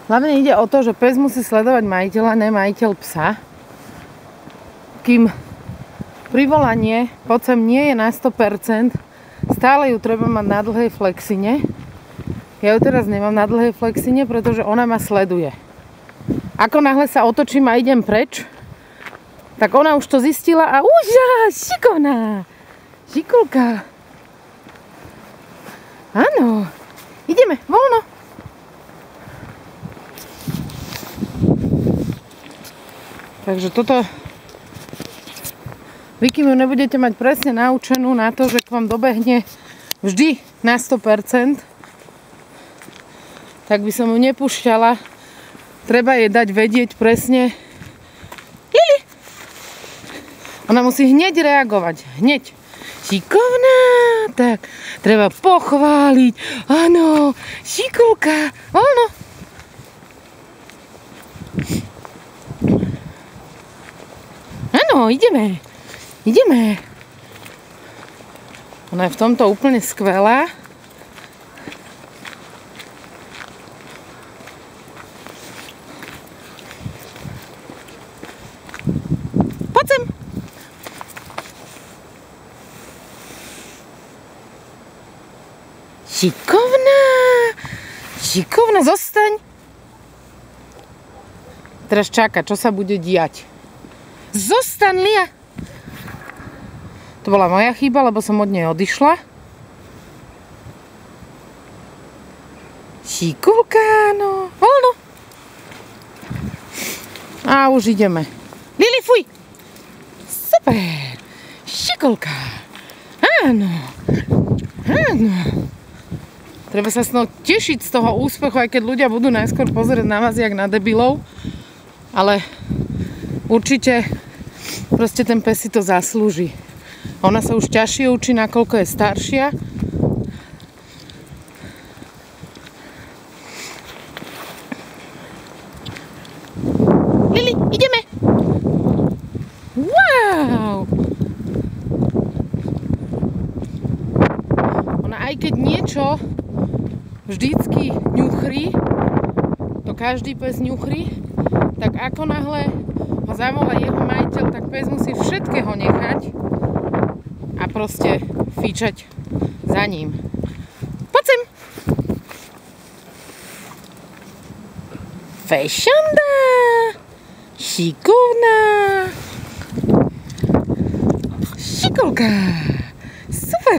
Hlavne ide o to, že pes musí sledovať majiteľa, ne majiteľ psa. Kým privolanie poď sem nie je na 100%, stále ju treba mať na dlhej flexine. Ja ju teraz nemám na dlhej flexine, pretože ona ma sleduje. Ako náhle sa otočím a idem preč, tak ona už to zistila a šikovná, šikulka. Áno, ideme, voľno. Takže toto, vy kým ju nebudete mať presne naučenú na to, že k vám dobehne vždy na 100%, tak by som ju nepúšťala. Treba jej dať vedieť presne. Lili! Ona musí hneď reagovať. Hneď. Šikovná. Tak, treba pochváliť. Áno, šikulka. Áno. Áno, ideme. Ideme. Ona je v tomto úplne skvelá. Poď sem. Šikovná. Šikovná, zostaň. Teraz čaká, čo sa bude diať. Zostaň, Lia. To bola moja chyba, lebo som od nej odišla. Šikulka, no. Voľno. A už ideme. Lili, fuj. Super. Šikulka. Áno. Áno. Treba sa s nou tešiť z toho úspechu, aj keď ľudia budú najskôr pozerať na vás jak na debilov. Ale určite proste ten pes si to zaslúži. Ona sa už ťažšie učí, nakoľko je staršia. Lili, ideme! Wow! Ona aj keď niečo vždycky ňuchrí, to každý pes ňuchrí, tak ako náhle ho zavolá jeho majiteľ, tak pes musí všetkého nechať a proste fičať za ním. Poď sem! Fešanda! Šikovná! Šikulka!